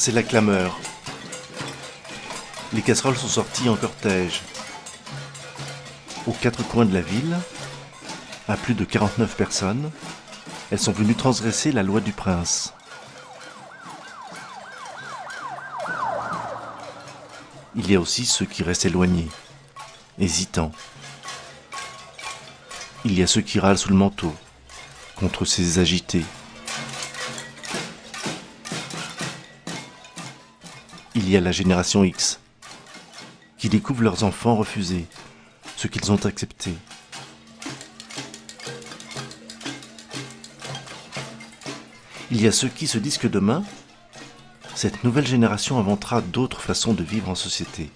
c'est la clameur. Les casseroles sont sorties en cortège. Aux quatre coins de la ville, à plus de 49 personnes, elles sont venues transgresser la loi du prince. Il y a aussi ceux qui restent éloignés, hésitants. Il y a ceux qui râlent sous le manteau, contre ces agités. Il y a la génération X, qui découvre leurs enfants refusés, ce qu'ils ont accepté. Il y a ceux qui se disent que demain, cette nouvelle génération inventera d'autres façons de vivre en société.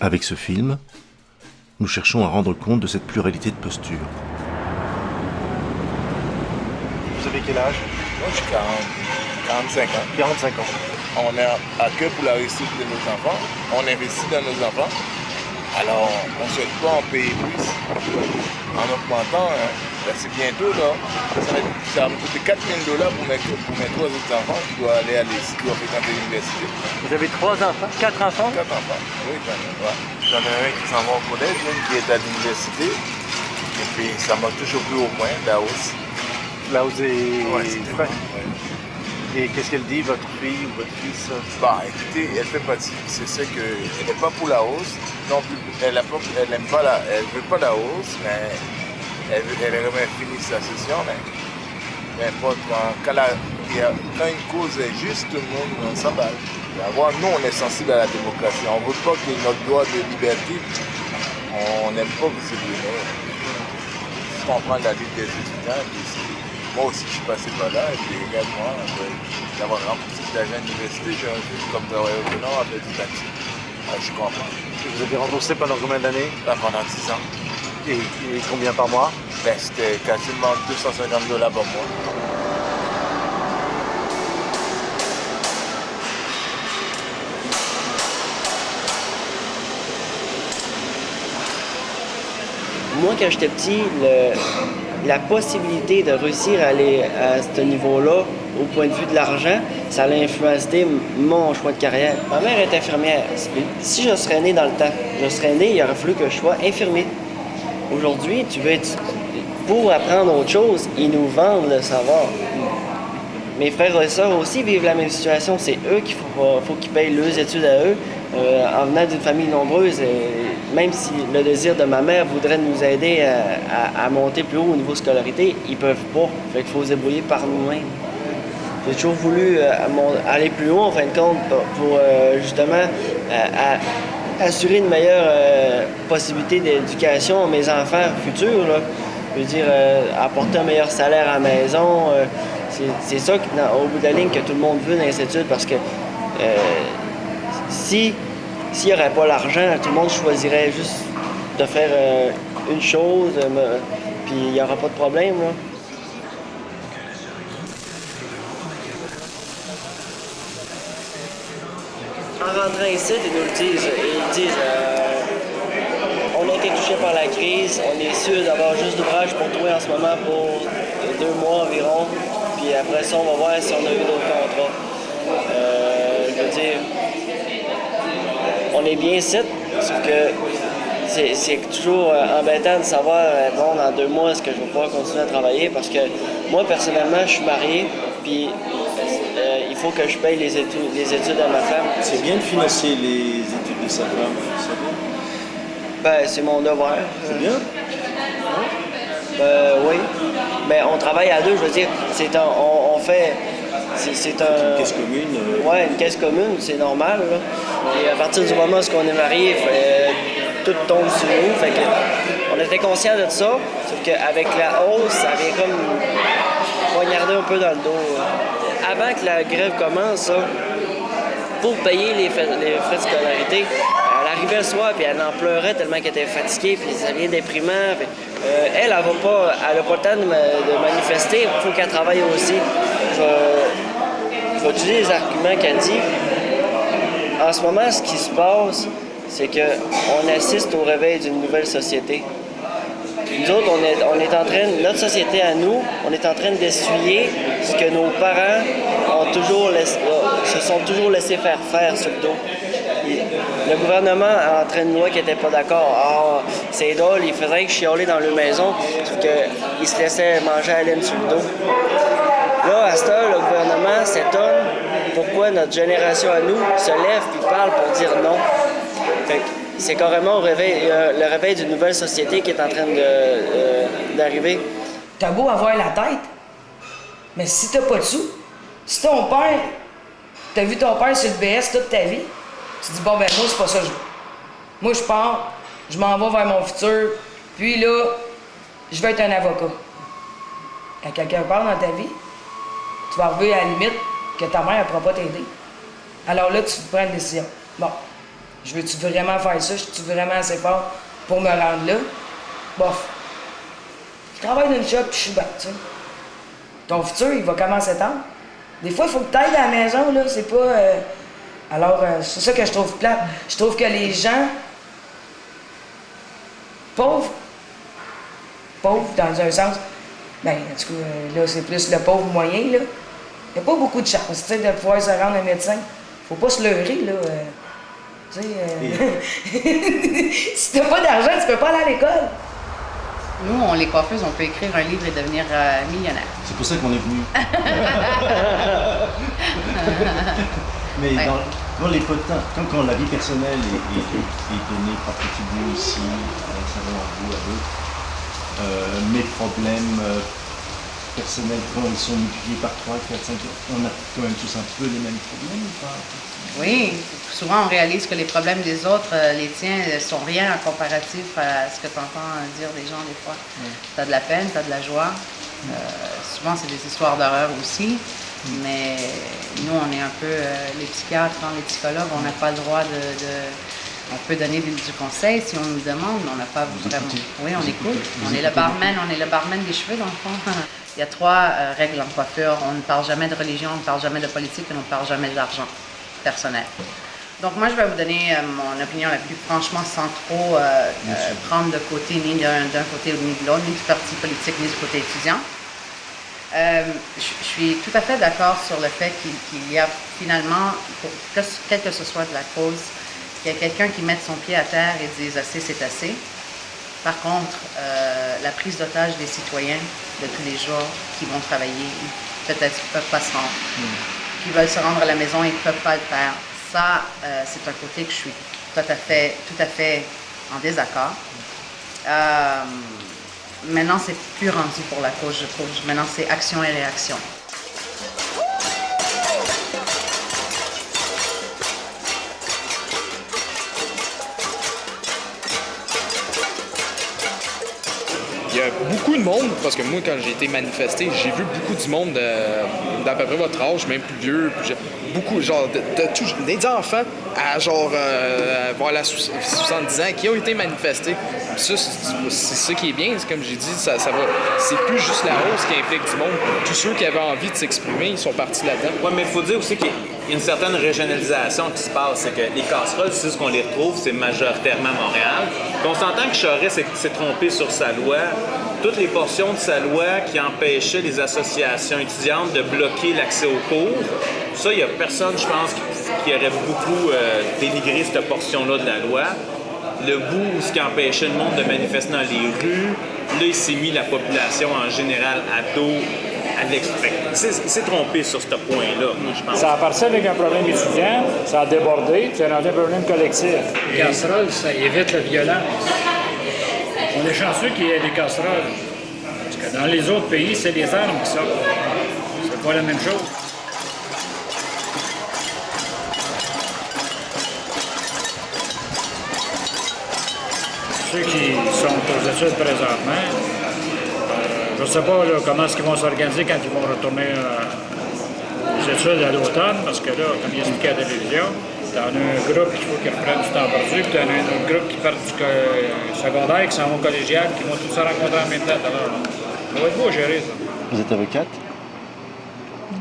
Avec ce film, nous cherchons à rendre compte de cette pluralité de postures. Vous avez quel âge? Moi, j'ai 45 ans. 45 ans. On est à cœur pour la réussite de nos enfants. On investit dans nos enfants. Alors, on ne souhaite pas en payer plus. En augmentant, c'est bientôt, là, ça va me coûter $4 000 pour mes 3 autres enfants qui doivent aller à qui doivent fréquenter l'université. Vous avez 3 enfants? 4 enfants? 4 enfants, oui, j'en ai un qui s'en va au collège, une qui est à l'université. Et puis, ça m'a toujours plus au point, la hausse. La hausse des frais. Ouais. Et qu'est-ce qu'elle dit, votre fille ou votre fils? Bah, écoutez, elle fait partie. C'est ça qu'elle n'est pas pour la hausse. Non plus, elle n'aime pas elle veut pas la hausse, mais elle aimerait finir sa session. Mais n'importe quand une cause est juste, tout le monde s'emballe. Nous, on est sensible à la démocratie. On ne veut pas que notre droit de liberté, on n'aime pas que c'est donné. Je comprends la lutte des étudiants. Moi aussi, je suis passé par là, et puis également, d'avoir remboursé de l'argent à l'université, j'ai un jeu comme travailleur autonome avec du taxi. Je comprends. Vous avez remboursé pendant combien d'années? Pendant 10 ans. Et combien par mois? C'était quasiment $250 par mois. Moi, quand j'étais petit, la possibilité de réussir à aller à ce niveau-là, au point de vue de l'argent, ça allait influencer mon choix de carrière. Ma mère est infirmière. Si je serais né dans le temps, il aurait fallu que je sois infirmier. Aujourd'hui, pour apprendre autre chose, ils nous vendent le savoir. Mes frères et sœurs aussi vivent la même situation. C'est eux qu'il faut qu'ils payent leurs études à eux. En venant d'une famille nombreuse, même si le désir de ma mère voudrait nous aider à monter plus haut au niveau scolarité, ils peuvent pas. Fait qu'il faut se débrouiller par nous-mêmes. J'ai toujours voulu aller plus haut, en fin de compte, pour justement assurer une meilleure possibilité d'éducation à mes enfants futurs. Là. Je veux dire, apporter un meilleur salaire à la maison. C'est ça, au bout de la ligne, que tout le monde veut dans les études, parce que s'il n'y aurait pas l'argent, tout le monde choisirait juste de faire une chose, puis il n'y aura pas de problème. Là. En rentrant ici, ils nous le disent. Ils disent on a été touché par la crise, on est sûr d'avoir juste d'ouvrage pour trouver en ce moment pour 2 mois environ. Puis après ça, on va voir si on a eu d'autres contrats. Je veux dire, on est bien ici, sauf que c'est toujours embêtant de savoir, bon, dans 2 mois, est-ce que je vais pouvoir continuer à travailler? Parce que moi, personnellement, je suis marié, puis il faut que je paye les études à ma femme. C'est bien de financer les études de sa femme, c'est bien? Ben, c'est mon devoir. C'est bien? Oui. Mais on travaille à deux, je veux dire, on fait... C'est une caisse commune. Ouais, une caisse commune, c'est normal. Là. Et à partir du moment où on est marié, tout tombe sur nous. Fait que on était conscient de ça, sauf qu'avec la hausse, ça vient comme poignarder un peu dans le dos. Avant que la grève commence, pour payer les frais de scolarité, elle arrivait le soir puis elle en pleurait tellement qu'elle était fatiguée, puis ça devient déprimant. Puis, elle n'a pas le temps de manifester, il faut qu'elle travaille aussi. Je vais utiliser les arguments qu'elle dit. En ce moment, ce qui se passe, c'est qu'on assiste au réveil d'une nouvelle société. Nous autres, on est en train, notre société à nous, on est en train d'essuyer ce que nos parents se sont toujours laissés faire sur le dos. Le gouvernement a entraîné une loi qui n'était pas d'accord. Ah, c'est drôle, ils faisaient que chialer dans leur maison, sauf qu'ils se laissaient manger à la laine sur le dos. Là, à cette heure, le gouvernement s'étonne pourquoi notre génération à nous se lève puis parle pour dire non. Fait que c'est carrément le réveil d'une nouvelle société qui est en train d'arriver. T'as beau avoir la tête, mais si t'as pas de sous, si ton père, t'as vu ton père sur le BS toute ta vie, tu dis, bon, ben moi, c'est pas ça que je veux. Moi, je pars, je m'en vais vers mon futur, puis là, je vais être un avocat. Quand quelqu'un part dans ta vie, tu vas arriver à la limite que ta mère ne pourra pas t'aider. Alors là, tu prends une décision. Bon, je veux-tu vraiment faire ça? Je suis vraiment assez fort pour me rendre là? Bof. Je travaille dans une shop, puis je suis bête, tu sais. Ton futur, il va comment s'étendre? Des fois, il faut que tu ailles à la maison, là, c'est pas... Alors, c'est ça que je trouve plate. Je trouve que les gens pauvres dans un sens, ben, en tout cas, là, c'est plus le pauvre moyen, là. Il n'y a pas beaucoup de chance, tu sais, de pouvoir se rendre un médecin. Faut pas se leurrer, là. Tu sais, si t'as pas d'argent, tu peux pas aller à l'école. Nous, les coiffeuses, on peut écrire un livre et devenir millionnaire. C'est pour ça qu'on est venu. Mais Ouais. dans les potins, quand la vie personnelle est donnée par petits bouts ici, à l'extérieur, à vous, à d'autres, mes problèmes personnels, quand ils sont multipliés par 3, 4, 5, on a quand même tous un peu les mêmes problèmes ou pas? Oui, souvent on réalise que les problèmes des autres, les tiens, sont rien en comparatif à ce que tu entends dire des gens des fois. Tu as de la peine, tu as de la joie. Souvent c'est des histoires d'horreur aussi. Mais nous, on est un peu les psychiatres, les psychologues, on n'a pas le droit on peut donner du conseil si on nous demande, mais on n'a pas vraiment... Oui, on écoute. On est le barman des cheveux, dans le fond. Il y a 3 règles en coiffure. On ne parle jamais de religion, on ne parle jamais de politique et on ne parle jamais d'argent personnel. Donc moi, je vais vous donner mon opinion la plus franchement, sans trop prendre de côté, ni d'un côté ni de l'autre, ni du parti politique, ni du côté étudiant. Je suis tout à fait d'accord sur le fait qu'il y a finalement, quelle que ce soit de la cause, qu'il y a quelqu'un qui mette son pied à terre et dise assez, c'est assez. Par contre, la prise d'otage des citoyens de tous les jours qui vont travailler, peut-être qui ne peuvent pas se rendre, qui veulent se rendre à la maison et qui ne peuvent pas le faire, ça, c'est un côté que je suis tout à fait en désaccord. Maintenant, c'est plus rendu pour la cause, je trouve. Maintenant, c'est action et réaction. Il y a beaucoup de monde, parce que moi, quand j'ai été manifesté, j'ai vu beaucoup du monde d'à peu près votre âge, même plus vieux, beaucoup, genre, des enfants à genre, voilà, 70 ans, qui ont été manifestés. Ça, c'est ça qui est bien, comme j'ai dit, ça va. C'est plus juste la hausse qui implique du monde. Tous ceux qui avaient envie de s'exprimer, ils sont partis là-dedans. Oui, mais il faut dire aussi qu'il y a une certaine régionalisation qui se passe. C'est que les casseroles, c'est ce qu'on les retrouve, c'est majoritairement Montréal. Puis on s'entend que Charest s'est trompé sur sa loi. Toutes les portions de sa loi qui empêchaient les associations étudiantes de bloquer l'accès aux cours, ça, il n'y a personne, je pense, qui aurait beaucoup dénigré cette portion-là de la loi. Le bout où ce qui empêchait le monde de manifester dans les rues, là, il s'est mis la population en général à dos à l'extrême. Il s'est trompé sur ce point-là, moi, je pense. Ça a parti avec un problème étudiant, ça a débordé, c'est rendu un problème collectif. Les casseroles, ça évite la violence. On est chanceux qu'il y ait des casseroles. Parce que dans les autres pays, c'est les armes qui sortent. C'est pas la même chose. Ceux qui sont aux études présentement, je ne sais pas là, comment est-ce qu'ils vont s'organiser quand ils vont retourner aux études à l'automne, parce que là, comme il expliqué à la télévision, tu en as un groupe qu'il faut qu'ils reprennent du temps perdu, puis tu en as un autre groupe qui part du secondaire, qui s'en vont au collégial, qui vont tous se rencontrer en même temps. Alors, ça va être beau à gérer, ça. Vous êtes avocate?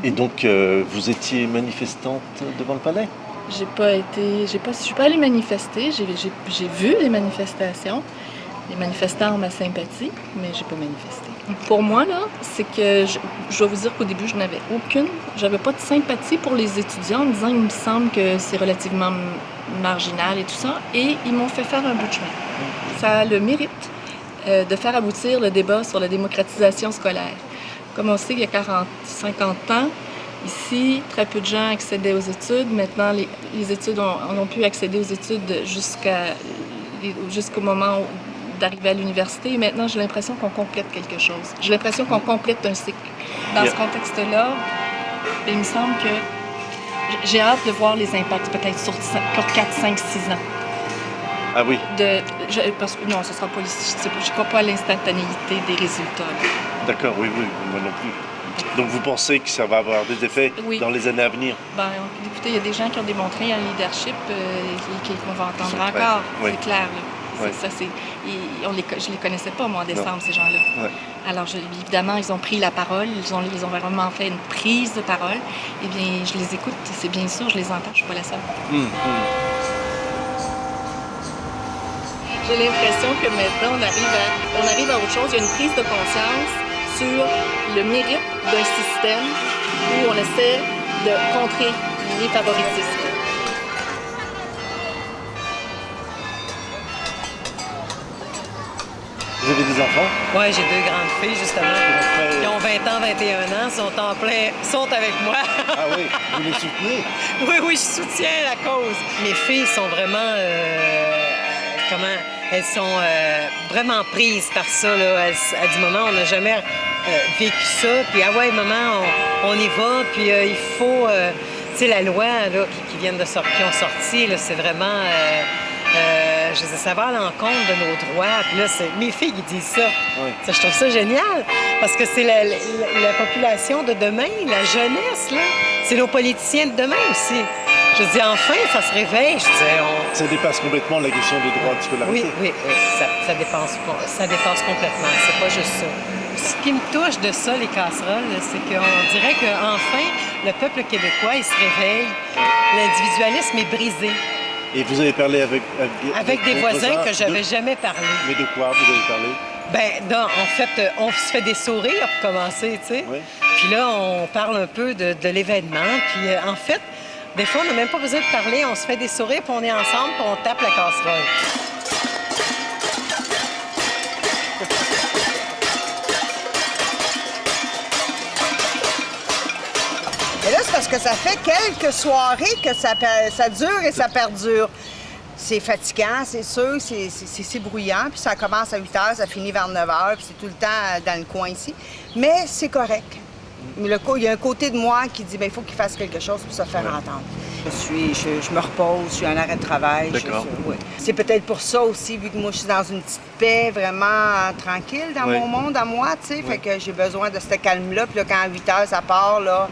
Et donc, vous étiez manifestante devant le palais? Je suis pas allée manifester, j'ai vu les manifestations, Les manifestants ont ma sympathie, mais j'ai pas manifesté. Pour moi, là, c'est que je dois vous dire qu'au début, j'avais pas de sympathie pour les étudiants en me disant il me semble que c'est relativement marginal et tout ça. Et ils m'ont fait faire un bout de chemin. Ça a le mérite de faire aboutir le débat sur la démocratisation scolaire. Comme on sait, il y a 50 ans, ici, très peu de gens accédaient aux études. Maintenant, les études on pu accéder aux études jusqu'au moment d'arriver à l'université. Et maintenant, j'ai l'impression qu'on complète quelque chose. J'ai l'impression qu'on complète un cycle. Dans ce contexte-là, il me semble que j'ai hâte de voir les impacts, peut-être sur 4, 5, 6 ans. Ah oui? Parce que non, ce sera pas je crois pas à l'instantanéité des résultats. D'accord, oui, moi non plus. Donc vous pensez que ça va avoir des effets dans les années à venir? Ben, écoutez, il y a des gens qui ont démontré un leadership qu'on va entendre encore, c'est clair. Là. Ça, je les connaissais pas, moi, en décembre, ces gens-là. Ouais. Alors, évidemment, ils ont pris la parole, ils ont vraiment fait une prise de parole. Eh bien, je les écoute, c'est bien sûr, je les entends, je suis pas la seule. J'ai l'impression que maintenant, on arrive à autre chose. Il y a une prise de conscience sur le mérite d'un système où on essaie de contrer les favoritismes. Vous avez des enfants? Oui, j'ai 2 grandes filles, justement. Qui ont 20 ans, 21 ans, sont avec moi. Ah oui, vous les soutenez? Oui, je soutiens la cause. Mes filles sont vraiment... elles sont vraiment prises par ça. Là. À du moment, on n'a jamais vécu ça. Puis, ah ouais, maman, on y va. Puis, il faut... tu sais, la loi là, qui ont sorti, là, c'est vraiment... je veux dire, ça va à l'encontre de nos droits. Puis là, mes filles qui disent ça. Oui. Ça. Je trouve ça génial. Parce que c'est la population de demain, la jeunesse, là. C'est nos politiciens de demain aussi. Je dis, enfin, ça se réveille. Je dis, Ça dépasse complètement la question des droits de scolarité. Oui. Ça dépasse complètement. C'est pas juste ça. Ce qui me touche de ça, les casseroles, c'est qu'on dirait qu'enfin, le peuple québécois, il se réveille. L'individualisme est brisé. Et vous avez parlé avec des voisins que j'avais jamais parlé. Mais de quoi vous avez parlé? Ben, en fait, on se fait des sourires pour commencer, tu sais. Oui. Puis là, on parle un peu de l'événement. Puis en fait, des fois, on n'a même pas besoin de parler. On se fait des sourires, puis on est ensemble, puis on tape la casserole. Et là, c'est parce que ça fait quelques soirées que ça dure et ça perdure. C'est fatigant, c'est sûr, c'est bruyant, puis ça commence à 8 h, ça finit vers 9 h, puis c'est tout le temps dans le coin ici. Mais c'est correct. Mais il y a un côté de moi qui dit il faut qu'il fasse quelque chose pour se faire entendre. Je me repose, je suis en arrêt de travail. D'accord. C'est peut-être pour ça aussi, vu que moi je suis dans une petite paix vraiment tranquille dans mon monde à moi, tu sais, fait que j'ai besoin de ce calme-là. Puis là, quand à 8 h ça part, là,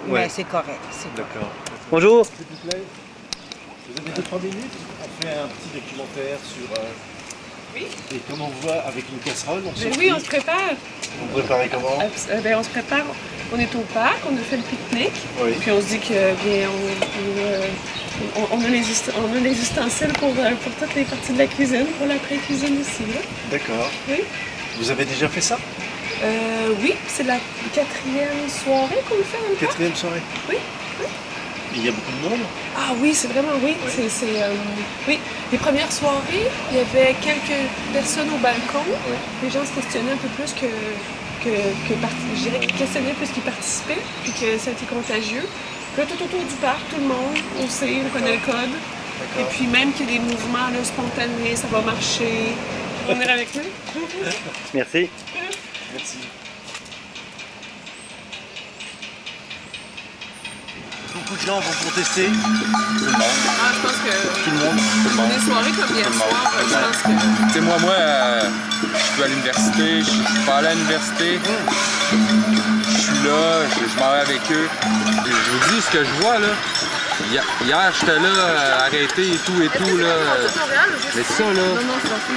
mais c'est correct. D'accord. Bonjour. S'il vous plaît. Vous avez 2-3 minutes? On fait un petit documentaire sur... Oui. Et comment on voit avec une casserole? Oui, on se prépare. Vous préparez comment? On se prépare. On est au parc, on a fait le pique-nique. Oui. Puis on se dit que bien, on a les ustensiles pour toutes les parties de la cuisine, pour l'après-cuisine aussi. D'accord. Oui. Vous avez déjà fait ça? Oui, c'est la 4e soirée qu'on le fait en parc. 4e soirée? Oui. Il y a beaucoup de monde? Ah oui, c'est vraiment, oui. Oui. Oui, les premières soirées, il y avait quelques personnes au balcon. Oui. Les gens se questionnaient un peu plus je dirais qu'ils questionnaient plus qu'ils participaient, puis que ça a été contagieux. Puis là, tout autour du parc, tout le monde, on sait, on connaît le code. Et puis même qu'il y a des mouvements là, spontanés, ça va marcher. On est avec nous. Merci. Merci. Beaucoup de gens vont protester. Tout le monde. Ah, je pense que tout le monde. Des soirées comme hier soir, je pense que... Tu sais, moi, je suis à l'université, je suis pas allé à l'université. Je suis là, je m'en vais avec eux. Et je vous dis ce que je vois, là. Hier, j'étais là, arrêté et tout, là. Mais ça, là,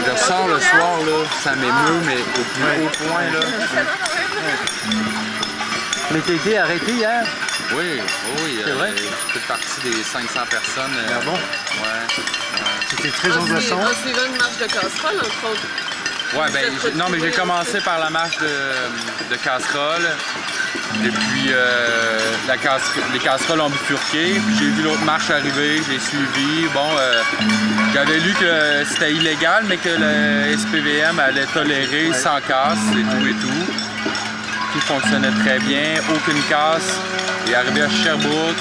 je sors le soir, là, ça m'émeut, mais au plus haut point, là. Mais t'as été arrêté hier? Oui, c'est vrai? Je fais partie des 500 personnes. Ah bon? Ouais. C'était très En angoissant. suivant une marche de casserole, entre autres. Ouais, ben, non, mais j'ai commencé par la marche de casserole. Et puis, les casseroles ont bifurqué. Puis j'ai vu l'autre marche arriver, j'ai suivi. Bon, j'avais lu que c'était illégal, mais que le SPVM allait tolérer sans casse et tout. Tout fonctionnait très bien, aucune casse. Il est arrivé à Sherbrooke.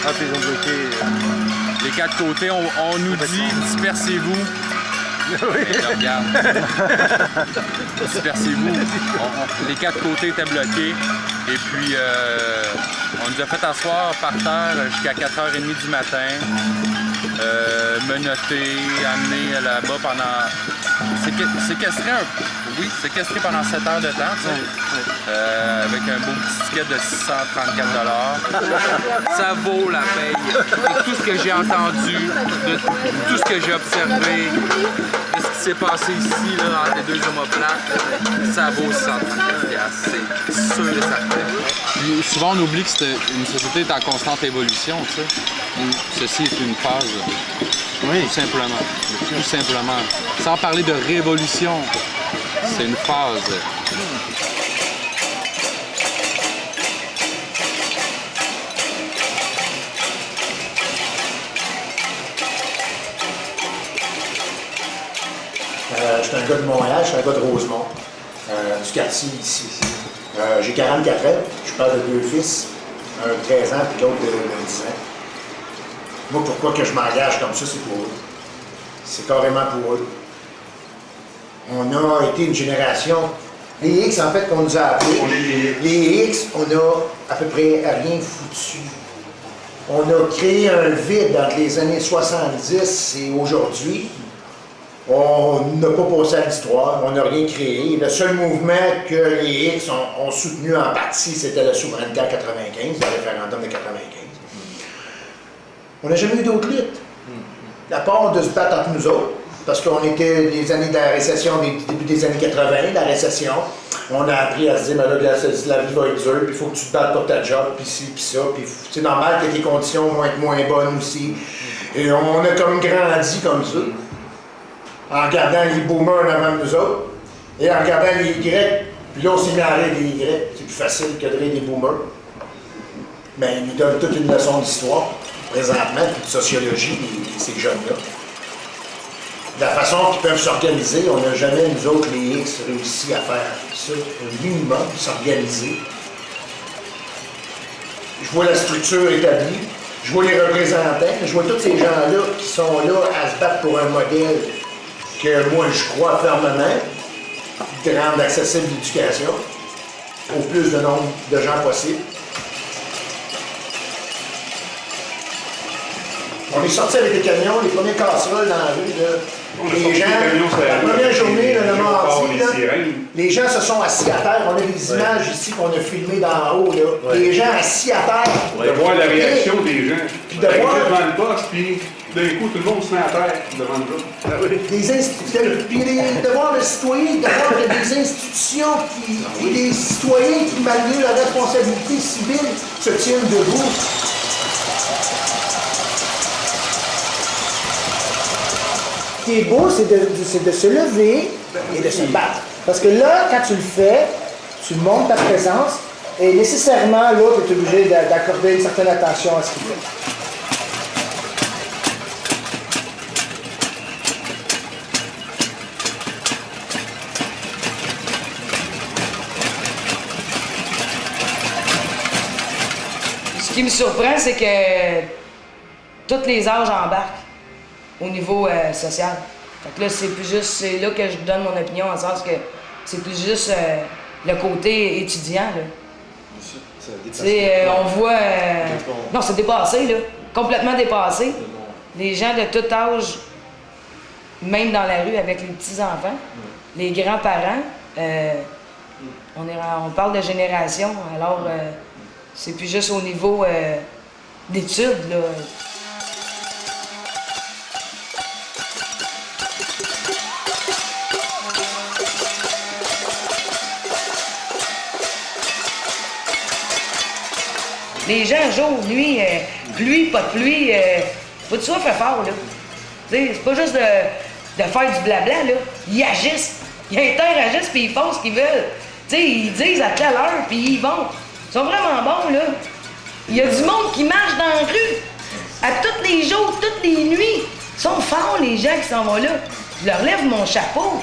Ah, puis ils ont bloqué. Les quatre côtés, on nous dit dispersez-vous. Oui. Et là, regarde. Dispersez-vous. Les quatre côtés étaient bloqués. Et puis, on nous a fait asseoir par terre jusqu'à 4h30 du matin. Menottés, amenés là-bas pendant... séquestré pendant 7 heures de temps, tu sais. Avec un beau petit ticket de 634 $. Ça vaut la paye. De tout ce que j'ai entendu, de tout ce que j'ai observé, de ce qui s'est passé ici, là, entre les deux omoplates, ça vaut 134 $. C'est sûr et certain. Souvent, on oublie que une société est en constante évolution, tu sais. Ceci est une phase. Oui. Tout simplement. Tout simplement. Sans parler de révolution, c'est une phase. Je suis un gars de Montréal, je suis un gars de Rosemont, du quartier ici. J'ai 44 ans, je suis père de 2 fils, un de 13 ans puis l'autre de 10 ans. Moi, pourquoi que je m'engage comme ça, c'est pour eux. C'est carrément pour eux. On a été une génération... Les X, en fait, qu'on nous a appelés, les X, on a à peu près rien foutu. On a créé un vide entre les années 70 et aujourd'hui. On n'a pas passé à l'histoire, on n'a rien créé. Le seul mouvement que les X ont soutenu en partie, c'était la souveraineté en 95, le référendum de 95. On n'a jamais eu d'autres luttes, à part de se battre entre nous autres, parce qu'on était des années de la récession, début des années 80, la récession. On a appris à se dire, mais là, la vie va être dure, puis il faut que tu te battes pour ta job, puis ci, puis ça, puis c'est normal que tes conditions vont être moins bonnes aussi. Et on a comme grandi comme ça, en regardant les boomers en avant de nous autres, et en regardant les Y, puis là, on s'est mis à rire des Y. C'est plus facile que de rire des boomers. Mais ils nous donnent toute une leçon d'histoire, présentement, puis de sociologie, ces jeunes-là. De la façon qu'ils peuvent s'organiser, on n'a jamais, nous autres, les X, réussi à faire ça, un minimum, s'organiser. Je vois la structure établie, je vois les représentants, je vois tous ces gens-là qui sont là à se battre pour un modèle que moi, je crois fermement, de rendre accessible l'éducation au plus de nombre de gens possible. On est sorti avec les camions, les premiers casseroles dans la rue, là. Les gens, la première journée, le mardi, là, les gens se sont assis à terre. On a des images ici qu'on a filmées d'en haut. Là. Les gens assis à terre. De voir la réaction des gens. Puis de voir devant le poste, puis d'un coup, tout le monde se met à terre devant le poste. Puis de voir le citoyen, de voir qu'il y a des institutions et des citoyens qui, malgré leur responsabilité civile, se tiennent debout. Ce qui est beau, c'est de se lever et de se battre. Parce que là, quand tu le fais, tu montres ta présence et nécessairement, l'autre est obligé d'accorder une certaine attention à ce qu'il fait. Ce qui me surprend, c'est que tous les âges embarquent au niveau social. Fait que là, c'est là que je donne mon opinion, en sens que c'est plus juste le côté étudiant, là. On voit... non, c'est dépassé, là. Complètement dépassé. Les gens de tout âge, même dans la rue avec les petits-enfants, les grands-parents, on parle de génération, alors c'est plus juste au niveau d'études, là. Les gens, jour, nuit, pluie, pas de pluie, pas de soif fait fort, là. sais, c'est pas juste de faire du blabla, là. Ils agissent. Ils interagissent puis ils font ce qu'ils veulent. Tu sais, ils disent à quelle heure puis ils vont. Ils sont vraiment bons, là. Il y a du monde qui marche dans la rue. À tous les jours, toutes les nuits. Ils sont forts, les gens qui s'en vont là. Je leur lève mon chapeau.